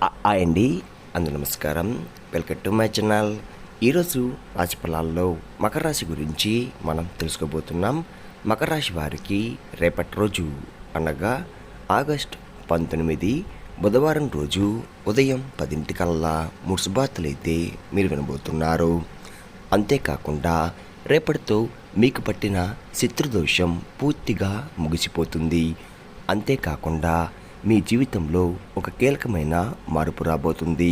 Hi అండి, అందరూ నమస్కారం. Welcome to my channel. ఈరోజు రాశి ఫలాల్లో మకర రాశి గురించి మనం తెలుసుకోబోతున్నాం. మకర రాశి వారికి రేపటి రోజు అనగా ఆగస్టు 19 బుధవారం రోజు ఉదయం 10 3 శుభార్తలైతే మీరు వినబోతున్నారు. అంతేకాకుండా రేపటితో మీకు పట్టిన శత్రుదోషం పూర్తిగా ముగిసిపోతుంది. అంతేకాకుండా మీ జీవితంలో ఒక కీలకమైన మార్పు రాబోతుంది.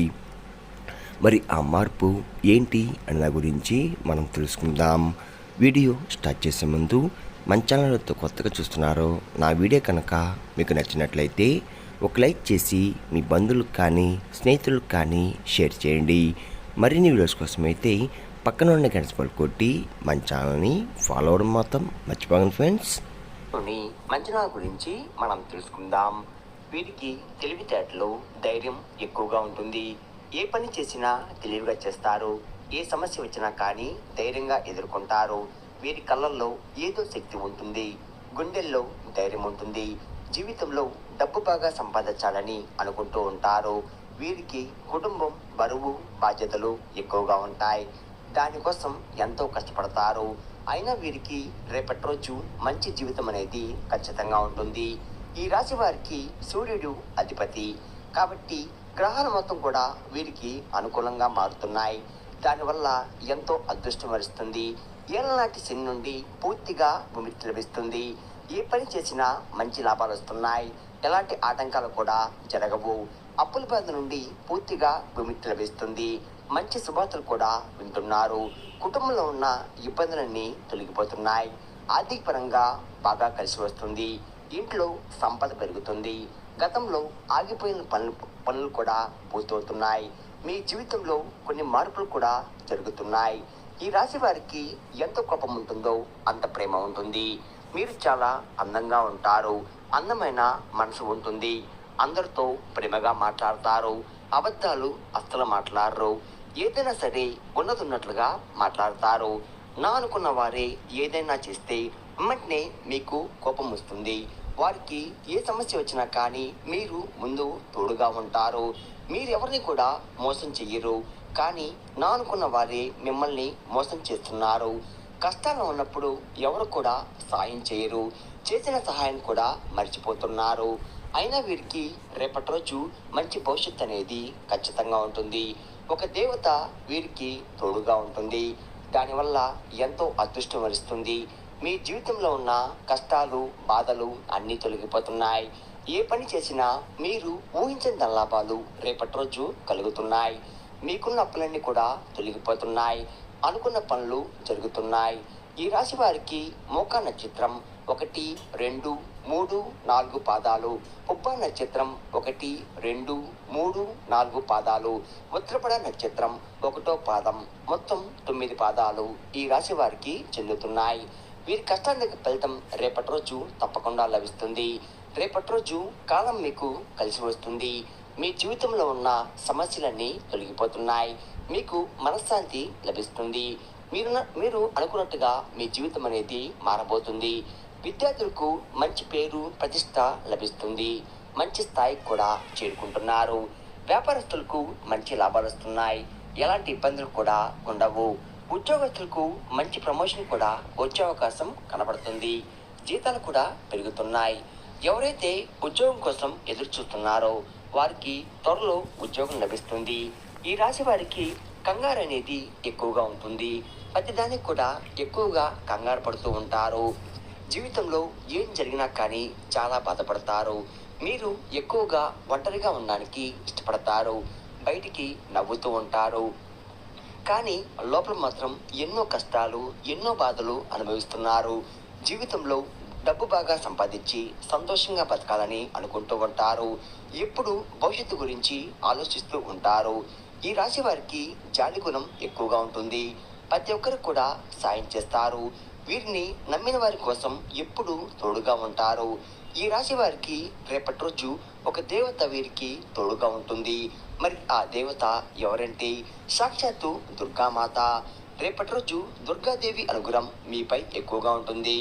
మరి ఆ మార్పు ఏంటి అనే దాని గురించి మనం తెలుసుకుందాం. వీడియో స్టార్ట్ చేసే ముందు మన ఛానల్తో కొత్తగా చూస్తున్నారో నా వీడియో కనుక మీకు నచ్చినట్లయితే ఒక లైక్ చేసి మీ బంధువులకు కానీ స్నేహితులకు కానీ షేర్ చేయండి. మరిన్ని వీడియోస్ కోసం అయితే పక్కన ఉన్న గంట కొట్టి మన ఛానల్ని ఫాలో అవ్వడం మాత్రం మర్చిపోకండి ఫ్రెండ్స్. మంచనాల గురించి మనం తెలుసుకుందాం. వీరికి తెలివితేటలు, ధైర్యం ఎక్కువగా ఉంటుంది. ఏ పని చేసినా తెలివిగా చేస్తారు. ఏ సమస్య వచ్చినా కానీ ధైర్యంగా ఎదుర్కొంటారు. వీరి కళ్ళల్లో ఏదో శక్తి ఉంటుంది. గుండెల్లో ధైర్యం ఉంటుంది. జీవితంలో డబ్బు బాగా సంపాదించాలని అనుకుంటూ ఉంటారు. వీరికి కుటుంబం, బరువు, బాధ్యతలు ఎక్కువగా ఉంటాయి. దానికోసం ఎంతో కష్టపడతారు. అయినా వీరికి రేపటి రోజు మంచి జీవితం అనేది ఖచ్చితంగా ఉంటుంది. ఈ రాశి వారికి సూర్యుడు అధిపతి కాబట్టి గ్రహాల మొత్తం కూడా వీరికి అనుకూలంగా మారుతున్నాయి. దానివల్ల ఎంతో అదృష్టం వరిస్తుంది. ఏళ్ళనాటి శని నుండి పూర్తిగా విముక్తి లభిస్తుంది. ఏ పని చేసినా మంచి లాభాలు వస్తున్నాయి. ఎలాంటి ఆటంకాలు కూడా జరగవు. అప్పుల బాధ నుండి పూర్తిగా విముక్తి లభిస్తుంది. మంచి శుభార్తలు కూడా వింటున్నారు. కుటుంబంలో ఉన్న ఇబ్బందులన్నీ తొలగిపోతున్నాయి. ఆర్థిక పరంగా బాగా కలిసి వస్తుంది. ఇంట్లో సంపద పెరుగుతుంది. గతంలో ఆగిపోయిన పనులు కూడా పూర్తవుతున్నాయి. మీ జీవితంలో కొన్ని మార్పులు కూడా జరుగుతున్నాయి. ఈ రాశి వారికి ఎంత కోపం ఉంటుందో అంత ప్రేమ ఉంటుంది. మీరు చాలా అందంగా ఉంటారు. అందమైన మనసు ఉంటుంది. అందరితో ప్రేమగా మాట్లాడతారు. అబద్ధాలు అస్సలు మాట్లాడరు. ఏదైనా సరే ఉన్నతున్నట్లుగా మాట్లాడతారు. నా అనుకున్న వారే ఏదైనా చేస్తే వెంటనే మీకు కోపం వస్తుంది. వారికి ఏ సమస్య వచ్చినా కానీ మీరు ముందు తోడుగా ఉంటారు. మీరు ఎవరిని కూడా మోసం చెయ్యరు. కానీ నా అనుకున్న వారే మిమ్మల్ని మోసం చేస్తున్నారు. కష్టాల్లో ఉన్నప్పుడు ఎవరు కూడా సాయం చేయరు. చేసిన సహాయం కూడా మర్చిపోతున్నారు. అయినా వీరికి రేపటి రోజు మంచి భవిష్యత్తు అనేది ఖచ్చితంగా ఉంటుంది. ఒక దేవత వీరికి తోడుగా ఉంటుంది. దానివల్ల ఎంతో అదృష్టం వరిస్తుంది. మీ జీవితంలో ఉన్న కష్టాలు, బాధలు అన్నీ తొలగిపోతున్నాయి. ఏ పని చేసినా మీరు ఊహించిన లాభాలు రేపటి రోజు కలుగుతున్నాయి. మీకున్న అప్పులన్నీ కూడా తొలగిపోతున్నాయి. అనుకున్న పనులు జరుగుతున్నాయి. ఈ రాశి వారికి మోకా నక్షత్రం 1, 2, 3, 4 పాదాలు, పుబ్బ నక్షత్రం 1, 2, 3, 4 పాదాలు, ఉత్తరపడ నక్షత్రం 1వ పాదం, మొత్తం 9 పాదాలు ఈ రాశి వారికి చెందుతున్నాయి. వీరి కష్టానికి ఫలితం రేపటి రోజు తప్పకుండా లభిస్తుంది. రేపటి రోజు కాలం మీకు కలిసి వస్తుంది. మీ జీవితంలో ఉన్న సమస్యలన్నీ తొలగిపోతున్నాయి. మీకు మనశ్శాంతి లభిస్తుంది. మీరు అనుకున్నట్టుగా మీ జీవితం అనేది మారబోతుంది. విద్యార్థులకు మంచి పేరు, ప్రతిష్ట లభిస్తుంది. మంచి స్థాయికి కూడా చేరుకుంటున్నారు. వ్యాపారస్తులకు మంచి లాభాలు వస్తున్నాయి. ఎలాంటి ఇబ్బందులు కూడా ఉండవు. ఉద్యోగస్తులకు మంచి ప్రమోషన్ కూడా వచ్చే అవకాశం కనబడుతుంది. జీతాలు కూడా పెరుగుతున్నాయి. ఎవరైతే ఉద్యోగం కోసం ఎదురు చూస్తున్నారో వారికి త్వరలో ఉద్యోగం లభిస్తుంది. ఈ రాశి వారికి కంగారు అనేది ఎక్కువగా ఉంటుంది. ప్రతిదానికి కూడా ఎక్కువగా కంగారు పడుతూ ఉంటారు. జీవితంలో ఏం జరిగినా కానీ చాలా బాధపడతారు. మీరు ఎక్కువగా ఒంటరిగా ఉండడానికి ఇష్టపడతారు. బయటికి నవ్వుతూ ఉంటారు. కానీ లోపల మాత్రం ఎన్నో కష్టాలు, ఎన్నో బాధలు అనుభవిస్తున్నారు. జీవితంలో డబ్బు బాగా సంపాదించి సంతోషంగా బతకాలని అనుకుంటూ ఉంటారు. ఎప్పుడు భవిష్యత్తు గురించి ఆలోచిస్తూ ఉంటారు. ఈ రాశి వారికి జాలి గుణం ఎక్కువగా ఉంటుంది. ప్రతి ఒక్కరికి కూడా సాయం చేస్తారు. వీరిని నమ్మిన వారి కోసం ఎప్పుడు తోడుగా ఉంటారు. ఈ రాశి వారికి రేపటి రోజు ఒక దేవత వీరికి తోడుగా ఉంటుంది. మరి ఆ దేవత ఎవరంటే సాక్షాత్తు దుర్గామాత. రేపటి రోజు దుర్గాదేవి అనుగ్రహం మీపై ఎక్కువగా ఉంటుంది.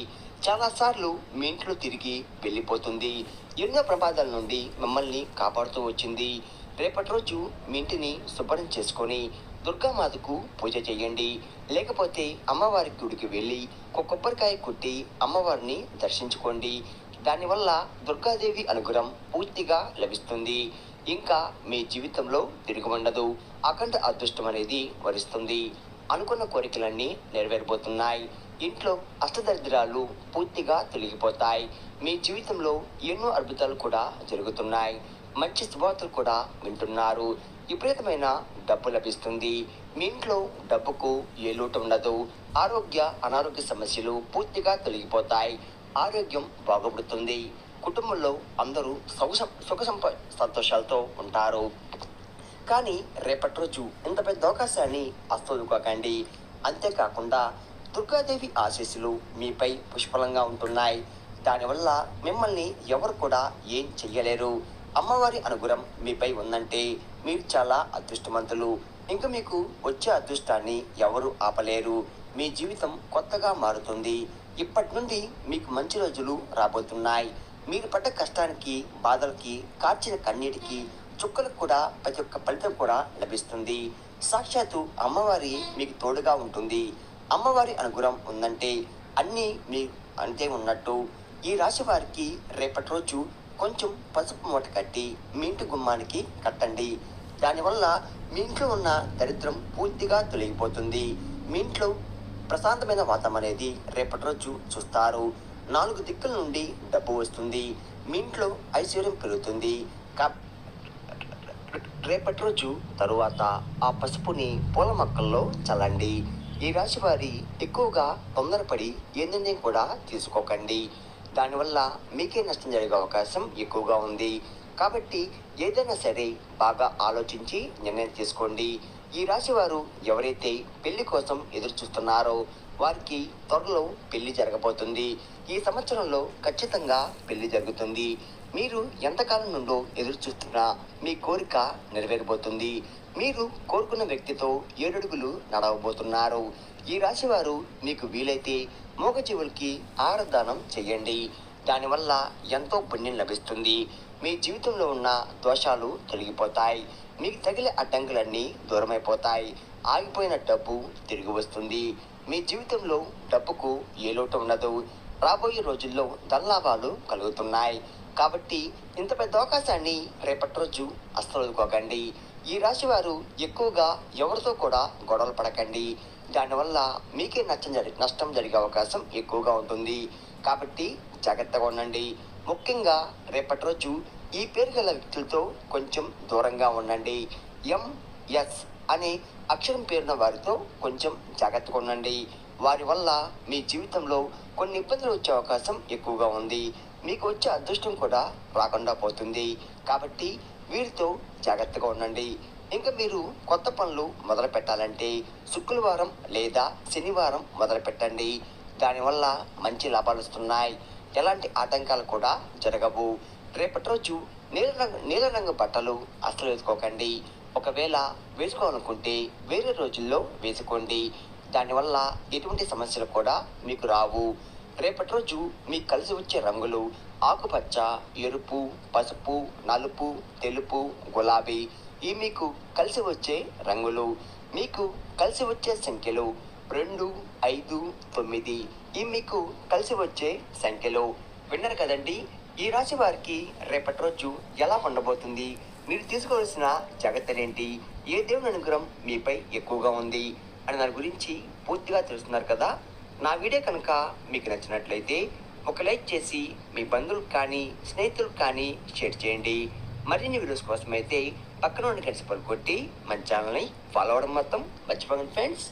చాలాసార్లు మీ ఇంట్లో తిరిగి వెళ్ళిపోతుంది. ఎన్నో ప్రమాదాల నుండి మిమ్మల్ని కాపాడుతూ వచ్చింది. రేపటి రోజు మీ ఇంటిని శుభ్రం చేసుకొని దుర్గామాతకు పూజ చేయండి. లేకపోతే అమ్మవారి గుడికి వెళ్ళి కొబ్బరికాయ కొట్టి అమ్మవారిని దర్శించుకోండి. దానివల్ల దుర్గాదేవి అనుగ్రహం పూర్తిగా లభిస్తుంది. ఇంకా మీ జీవితంలో తిరిగి ఉండదు. అఖండ అదృష్టం అనేది వరిస్తుంది. అనుకున్న కోరికలన్నీ నెరవేరబోతున్నాయి. ఇంట్లో అష్టదరిద్రాలు పూర్తిగా తొలగిపోతాయి. మీ జీవితంలో ఎన్నో అద్భుతాలు కూడా జరుగుతున్నాయి. మంచి శుభవార్తలు కూడా వింటున్నారు. విపరీతమైన డబ్బు లభిస్తుంది. మీ ఇంట్లో డబ్బుకు ఏ లోటు ఉండదు. అనారోగ్య సమస్యలు పూర్తిగా తొలగిపోతాయి. ఆరోగ్యం బాగుపడుతుంది. కుటుంబంలో అందరూ సంతోషాలతో ఉంటారు. కానీ రేపటి రోజు ఇంత పెద్ద అవకాశాన్ని అస్తోదుకోకండి. అంతేకాకుండా దుర్గాదేవి ఆశీస్సులు మీపై పుష్కలంగా ఉంటున్నాయి. దానివల్ల మిమ్మల్ని ఎవరు కూడా ఏం చెయ్యలేరు. అమ్మవారి అనుగ్రహం మీపై ఉందంటే మీరు చాలా అదృష్టవంతులు. ఇంకా మీకు వచ్చే అదృష్టాన్ని ఎవరు ఆపలేరు. మీ జీవితం కొత్తగా మారుతుంది. ఇప్పటి నుండి మీకు మంచి రోజులు రాబోతున్నాయి. మీరు పడ్డ కష్టానికి, బాధలకి, కార్చిన కన్నీటికి, చుక్కలకు కూడా ప్రతి ఒక్క ఫలితం కూడా లభిస్తుంది. సాక్షాత్తు అమ్మవారి మీకు తోడుగా ఉంటుంది. అమ్మవారి అనుగ్రహం ఉందంటే అన్నీ మీ అంతే ఉన్నట్టు. ఈ రాశి వారికి రేపటి రోజు కొంచెం పసుపు మూట కట్టి మీ ఇంటి గుమ్మానికి కట్టండి. దానివల్ల మీ ఇంట్లో ఉన్న దరిద్రం పూర్తిగా తొలగిపోతుంది. మీ ఇంట్లో ప్రశాంతమైన వాతావరణం అనేది రేపటి రోజు చూస్తారు. 4 దిక్కుల నుండి డబ్బు వస్తుంది. మీ ఇంట్లో ఐశ్వర్యం పెరుగుతుంది. రేపటి రోజు తరువాత ఆ పసుపుని పూల మొక్కల్లో చల్లండి. ఈ రాశి వారి ఎక్కువగా తొందరపడి ఏ నిర్ణయం కూడా తీసుకోకండి. దానివల్ల మీకే నష్టం జరిగే అవకాశం ఎక్కువగా ఉంది. కాబట్టి ఏదైనా సరే బాగా ఆలోచించి నిర్ణయం తీసుకోండి. ఈ రాశి వారు ఎవరైతే పెళ్లి కోసం ఎదురు చూస్తున్నారో వారికి త్వరలో పెళ్లి జరగబోతుంది. ఈ సంవత్సరంలో ఖచ్చితంగా పెళ్లి జరుగుతుంది. మీరు ఎంతకాలం నుండో ఎదురు చూస్తున్నా మీ కోరిక నెరవేరబోతుంది. మీరు కోరుకున్న వ్యక్తితో 7 అడుగులు నడవబోతున్నారు. ఈ రాశి వారు మీకు వీలైతే మూగజీవులకి ఆహారదానం చేయండి. దానివల్ల ఎంతో పుణ్యం లభిస్తుంది. మీ జీవితంలో ఉన్న దోషాలు తొలగిపోతాయి. మీకు తగిలే అడ్డంకులన్నీ దూరమైపోతాయి. ఆగిపోయిన డబ్బు తిరిగి వస్తుంది. మీ జీవితంలో డబ్బుకు ఏ లోటు ఉండదు. రాబోయే రోజుల్లో ధనలాభాలు కలుగుతున్నాయి. కాబట్టి ఇంత పెద్ద అవకాశాన్ని రేపటి రోజు అస్సలు వదులుకోకండి. ఈ రాశి వారు ఎక్కువగా ఎవరితో కూడా గొడవలు పడకండి. దానివల్ల మీకే నష్టం జరిగే అవకాశం ఎక్కువగా ఉంటుంది. కాబట్టి జాగ్రత్తగా ఉండండి. ముఖ్యంగా రేపటి రోజు ఈ పేరు గల వ్యక్తులతో కొంచెం దూరంగా ఉండండి. ఎంఎస్ అనే అక్షరం పేరున్న వారితో కొంచెం జాగ్రత్తగా ఉండండి. వారి వల్ల మీ జీవితంలో కొన్ని ఇబ్బందులు వచ్చే అవకాశం ఎక్కువగా ఉంది. మీకు వచ్చే అదృష్టం కూడా రాకుండా పోతుంది. కాబట్టి వీరితో జాగ్రత్తగా ఉండండి. ఇంకా మీరు కొత్త పనులు మొదలు పెట్టాలంటే శుక్రవారం లేదా శనివారం మొదలు పెట్టండి. దానివల్ల మంచి లాభాలు వస్తున్నాయి. ఎలాంటి ఆటంకాలు కూడా జరగవు. రేపటి రోజు నీల రంగు బట్టలు అస్సలు వేసుకోకండి. ఒకవేళ వేసుకోవాలనుకుంటే వేరే రోజుల్లో వేసుకోండి. దానివల్ల ఎటువంటి సమస్యలు కూడా మీకు రావు. రేపటి రోజు మీకు కలిసి వచ్చే రంగులు ఆకుపచ్చ, ఎరుపు, పసుపు, నలుపు, తెలుపు, గులాబీ. ఈ మీకు కలిసి వచ్చే రంగులు. మీకు కలిసి వచ్చే సంఖ్యలు 2, 5, 9. ఈ మీకు కలిసి వచ్చే సంఖ్యలు. విన్నారు కదండి. ఈ రాశి వారికి రేపటి రోజు ఎలా ఉండబోతుంది, మీరు తీసుకోవాల్సిన జాగ్రత్తలు ఏంటి, ఏ దేవుని అనుగ్రహం మీపై ఎక్కువగా ఉంది అని దాని గురించి పూర్తిగా తెలుస్తున్నారు కదా. నా వీడియో కనుక మీకు నచ్చినట్లయితే ఒక లైక్ చేసి మీ బంధువులకు కానీ స్నేహితులకు కానీ షేర్ చేయండి. మరిన్ని వీడియోస్ కోసం అయితే పక్కన ఉన్న గంట సింబల్ కొట్టి మన ఛానల్ని ఫాలో అవ్వడం మొత్తం మర్చిపోకండి ఫ్రెండ్స్.